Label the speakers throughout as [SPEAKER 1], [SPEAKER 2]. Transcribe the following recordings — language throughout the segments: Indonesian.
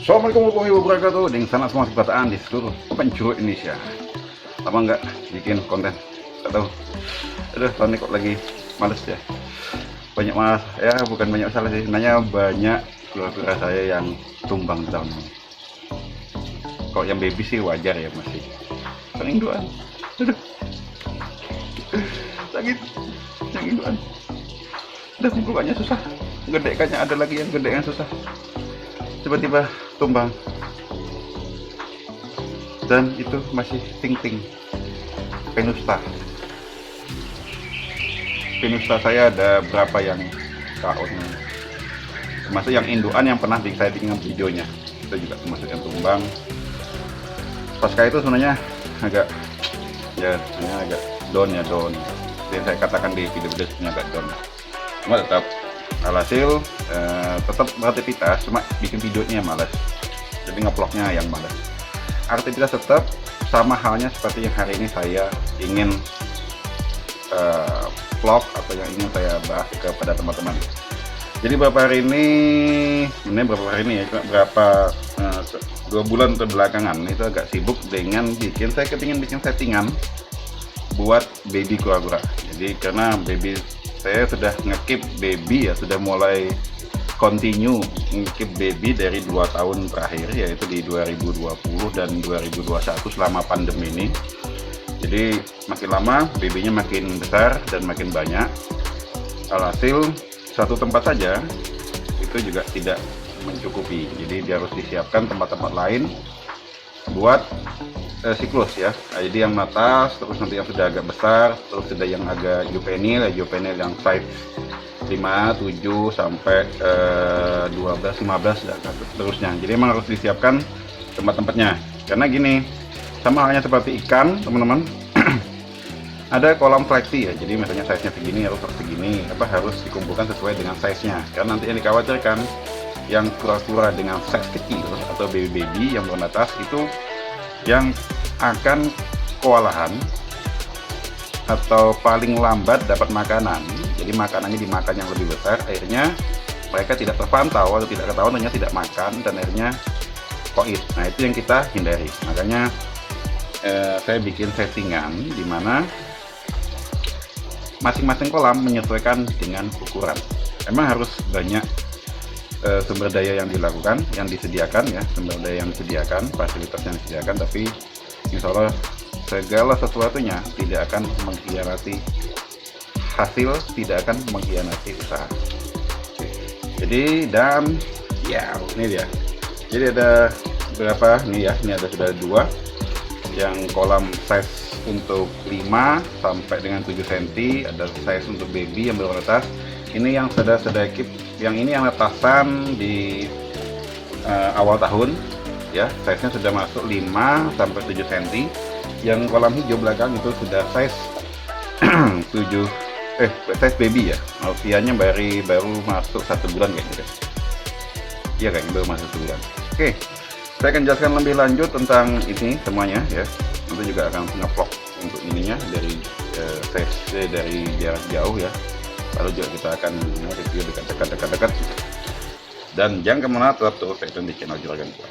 [SPEAKER 1] Assalamualaikum warahmatullahi wabarakatuh. Dengan sangat semangat kebataan di seluruh penjuru Indonesia. Lama nggak bikin konten, nggak tahu. Aduh, tahun ini kok lagi males ya. Banyak mas, ya bukan banyak masalah sih. Sebenarnya banyak kura-kura saya yang tumbang tahun ini. Kalau yang baby sih wajar ya masih. Yang induan, aduh, sakit. Yang induan, udah bukannya susah. Gedekannya ada lagi yang gede yang susah. Tiba-tiba tumbang, dan itu masih ting-ting Venusta saya ada berapa yang KO nya, termasuk yang induan yang pernah saya bikin videonya itu juga termasuk yang tumbang. Pasca itu sebenarnya agak down yang saya katakan di video-video sebelumnya, agak down, cuma tetap alhasil tetap beraktivitas, cuma bikin videonya malas, jadi ngevlognya yang malas. Aktivitas tetap sama halnya seperti yang hari ini saya ingin vlog atau yang ingin saya bahas kepada teman-teman. Jadi beberapa hari ini ya, berapa 2 bulan terbelakangan itu agak sibuk dengan saya kepingin bikin settingan buat baby kura-kura. Jadi karena baby saya sudah ngekip baby ya, sudah mulai continue ngekip baby dari 2 tahun terakhir, yaitu di 2020 dan 2021 selama pandemi ini. Jadi makin lama babynya makin besar dan makin banyak. Alhasil satu tempat saja itu juga tidak mencukupi, jadi dia harus disiapkan tempat-tempat lain buat siklus ya. Jadi yang matas, terus nanti yang sudah agak besar, terus sudah yang agak juvenil yang size 5, 7 sampai 12, 15 dan seterusnya. Jadi memang harus disiapkan tempat-tempatnya. Karena gini, sama halnya seperti ikan, teman-teman. Ada kolam seleksi ya. Jadi misalnya size-nya segini harus segini, harus dikumpulkan sesuai dengan size-nya. Karena nanti yang dikhawatirkan yang kura-kura dengan size kecil atau baby yang berbatas itu yang akan kewalahan atau paling lambat dapat makanan. Jadi makanannya dimakan yang lebih besar, akhirnya mereka tidak terpantau atau tidak ketahuan, hanya tidak makan dan akhirnya koit. Nah itu yang kita hindari. Makanya saya bikin settingan di mana masing-masing kolam menyesuaikan dengan ukuran. Emang harus banyak sumber daya yang dilakukan, yang disediakan ya, sumber daya yang disediakan, fasilitas yang disediakan, tapi insya Allah segala sesuatunya tidak akan mengkhianati hasil, tidak akan mengkhianati usaha. Jadi dan ya ini dia. Jadi ada berapa nih ya? Ini ada sudah 2 yang kolam size untuk 5 sampai dengan 7 cm, ada size untuk baby yang berbatas. Ini yang sudah keep, yang ini yang letasan di awal tahun ya, size-nya sudah masuk 5 sampai 7 cm. Yang kolam hijau belakang itu sudah size 7 size baby ya, usianya baru masuk 1 bulan kayaknya deh. Iya kayaknya baru masuk 1 bulan. Oke, saya akan jelaskan lebih lanjut tentang ini semuanya ya. Nanti juga akan nge-vlog untuk ininya dari size dari jarak jauh ya. Lalu juga kita akan review dekat. Dan jangan kemana, tetap terus stay tune di channel Juragan Gua.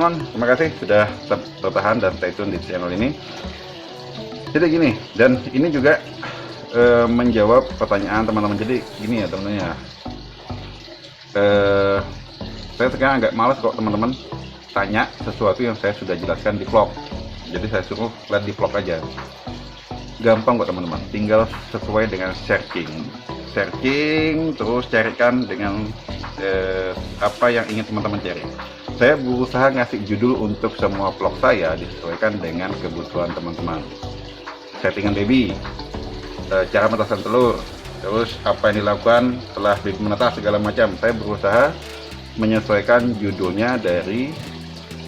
[SPEAKER 1] Terima kasih sudah bertahan dan stay tune di channel ini. Jadi gini, dan ini juga menjawab pertanyaan teman-teman. Jadi gini ya teman-teman ya, saya sekarang agak malas kok teman-teman tanya sesuatu yang saya sudah jelaskan di vlog. Jadi saya suruh lihat di vlog aja. Gampang kok teman-teman, tinggal sesuai dengan searching terus carikan dengan apa yang ingin teman-teman cari. saya berusaha ngasih judul untuk semua vlog saya disesuaikan dengan kebutuhan teman-teman. Settingan baby, cara menetas telur, terus apa yang dilakukan setelah baby menetas segala macam. Saya berusaha menyesuaikan judulnya dari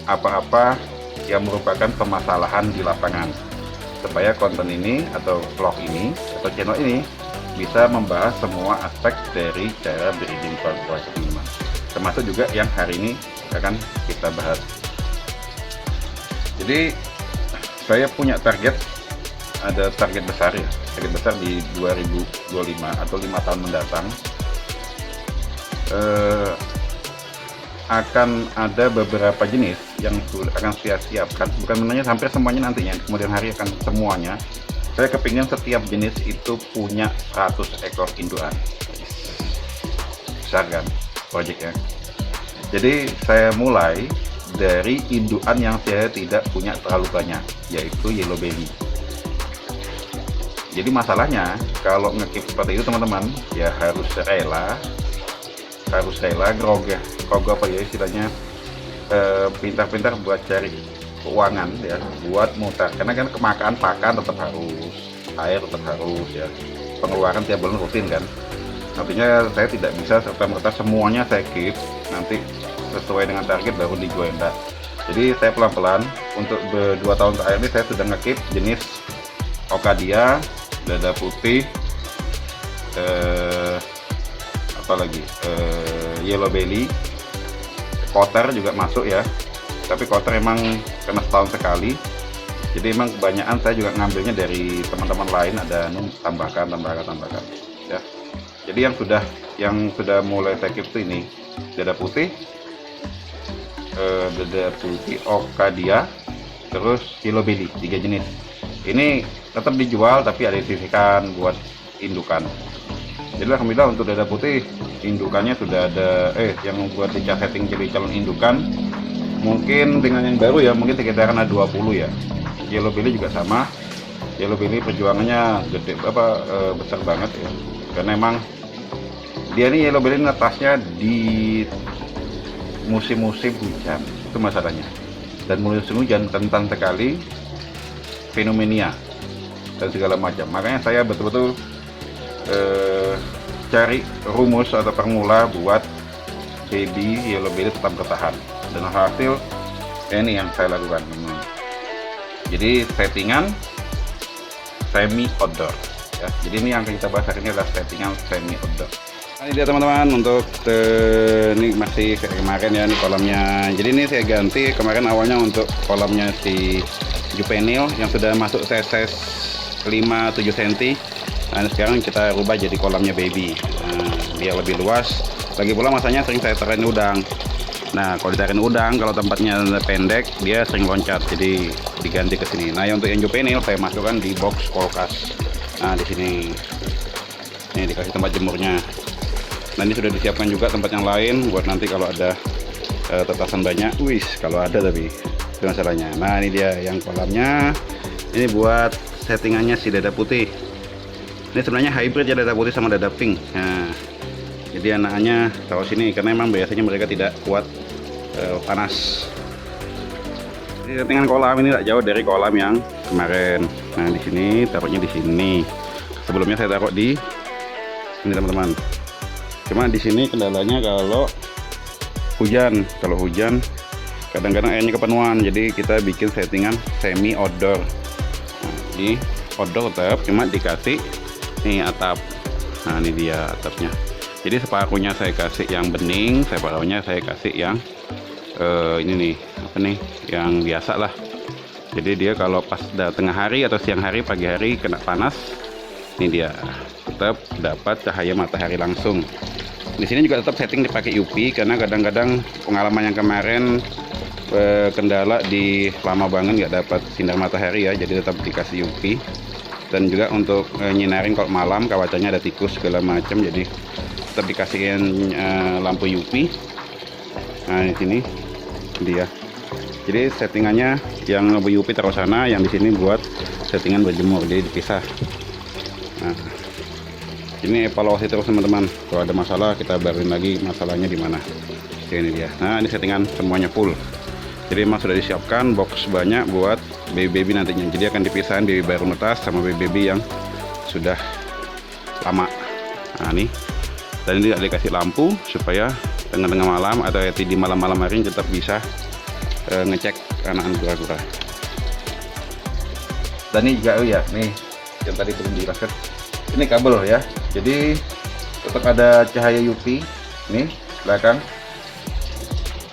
[SPEAKER 1] apa-apa yang merupakan permasalahan di lapangan, supaya konten ini atau vlog ini atau channel ini bisa membahas semua aspek dari cara breeding korporasi teman-teman, termasuk juga yang hari ini akan kita bahas. Jadi saya punya target, ada target besar ya, target besar di 2025 atau 5 tahun mendatang. Akan ada beberapa jenis yang akan saya siapkan, bukan menanya hampir semuanya nantinya, kemudian hari akan semuanya. Saya kepingin setiap jenis itu punya 100 ekor indukan. Besar kan proyeknya. Jadi saya mulai dari indukan yang saya tidak punya terlalu banyak, yaitu yellow belly. Jadi masalahnya kalau ngekip seperti itu teman-teman, ya harus rela grogoh apa ya istilahnya, pintar-pintar buat cari keuangan ya, buat mutar, karena kan kemakan pakan tetap harus, air tetap harus ya, pengeluaran tiap bulan rutin kan. Artinya saya tidak bisa serta-merta semuanya saya keep, nanti sesuai dengan target baru dijual. Jadi saya pelan-pelan untuk 2 tahun terakhir ini saya sudah ngekip jenis Okadia, dada putih, apalagi yellow belly, koter juga masuk ya, tapi koter emang kena setahun sekali. Jadi emang kebanyakan saya juga ngambilnya dari teman-teman lain, ada tambahkan ya. Jadi yang sudah mulai saya keep itu ini dada putih, Okadia, terus yellow belly, 3 jenis. Ini tetap dijual tapi ada sisihkan buat indukan. Jadi alhamdulillah untuk dada putih indukannya sudah ada, yang buat dicas setting jadi calon indukan mungkin dengan yang baru ya, mungkin sekitaran ada 20 ya. Yellow belly juga sama. Yellow belly perjuangannya gede besar banget ya, karena emang dia ini yellow belly netasnya di musim-musim hujan, itu masalahnya. Dan musim hujan rentan sekali fenomena dan segala macam. Makanya saya betul-betul cari rumus atau formula buat baby yellow belly tetap bertahan, dan hasil ini yang saya lakukan. Jadi settingan semi outdoor ya. Jadi ini yang kita bahas hari ini adalah settingan semi outdoor. Nah, ini dia teman-teman, untuk ini masih kayak kemarin ya, ini kolamnya. Jadi ini saya ganti, kemarin awalnya untuk kolamnya si juvenil yang sudah masuk size 5-7 cm. Nah, sekarang kita rubah jadi kolamnya baby, biar lebih luas. Lagi pula masanya sering saya taruhin udang. Nah, kalau ditaruhin udang, kalau tempatnya pendek dia sering loncat, jadi diganti ke sini. Nah, yang untuk yang juvenil saya masukkan di box kulkas. Nah, di sini ini dikasih tempat jemurnya. Nah, ini sudah disiapkan juga tempat yang lain buat nanti kalau ada tetasan banyak. Kalau ada, tapi itu masalahnya. Nah, ini dia yang kolamnya. Ini buat settingannya si dada putih. Ini sebenarnya hybrid ya, dada putih sama dada pink. Nah, jadi anaknya taruh sini karena memang biasanya mereka tidak kuat panas. Jadi settingan kolam ini tidak jauh dari kolam yang kemarin. Nah, di sini taruhnya di sini. Sebelumnya saya taruh di ini teman-teman. Cuma di sini kendalanya kalau hujan. Kalau hujan kadang-kadang airnya kepenuhan. Jadi kita bikin settingan semi outdoor. Nah, di outdoor tetap, cuma dikasih nih atap. Nah, ini dia atapnya. Jadi separuhnya saya kasih yang bening, separuhnya saya kasih yang ini nih, apa nih, yang biasa lah. Jadi dia kalau pas tengah hari atau siang hari, pagi hari kena panas, ini dia tetap dapat cahaya matahari langsung. Di sini juga tetap setting dipakai UV karena kadang-kadang pengalaman yang kemarin kendala di lama banget nggak dapat sinar matahari ya, jadi tetap dikasih UV. Dan juga untuk nyinarin kalau malam kawacanya ada tikus segala macam, jadi tetap dikasihin lampu UV. Nah, di sini dia. Jadi settingannya yang lampu UV taruh sana, yang di sini buat settingan berjemur, jadi dipisah. Nah, ini evaluasi terus teman-teman. Kalau ada masalah kita baruin lagi masalahnya di mana. ya, ini dia. Nah, ini settingan semuanya full. Jadi memang sudah disiapkan box banyak buat baby nantinya. Jadi akan dipisahin baby baru netas sama baby yang sudah lama. Nah, ini. Dan ini dikasih lampu supaya tengah-tengah malam atau di malam-malam hari tetap bisa ngecek anakan kura-kura. Dan ini juga ya, nih yang tadi belum dijelaskan. Ini kabel ya. Jadi tetap ada cahaya UV nih belakang.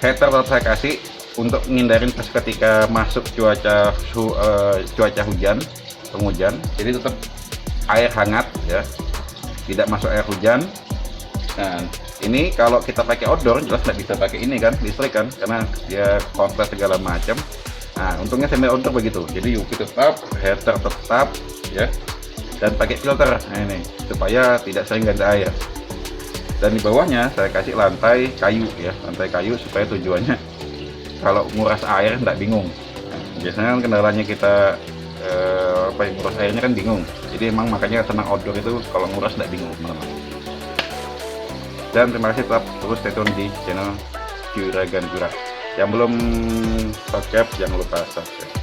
[SPEAKER 1] Heater tetap saya kasih untuk menghindarin pas ketika masuk cuaca hujan, penghujan. Jadi tetap air hangat ya, tidak masuk air hujan. Nah, ini kalau kita pakai outdoor jelas nggak bisa pakai ini kan, listrik kan, karena dia kompres segala macam. Nah, untungnya semi outdoor begitu. Jadi UV tetap, heater tetap ya, dan pakai filter. Nah, ini supaya tidak sering ganti air. Dan di bawahnya saya kasih lantai kayu ya, lantai kayu supaya tujuannya kalau nguras air nggak bingung. Nah, biasanya kan kendalanya kita nguras airnya kan bingung. Jadi emang makanya senang outdoor itu kalau nguras nggak bingung teman-teman. Dan terima kasih tetap terus stay tune di channel Juragan Jura. Yang belum subscribe jangan lupa subscribe.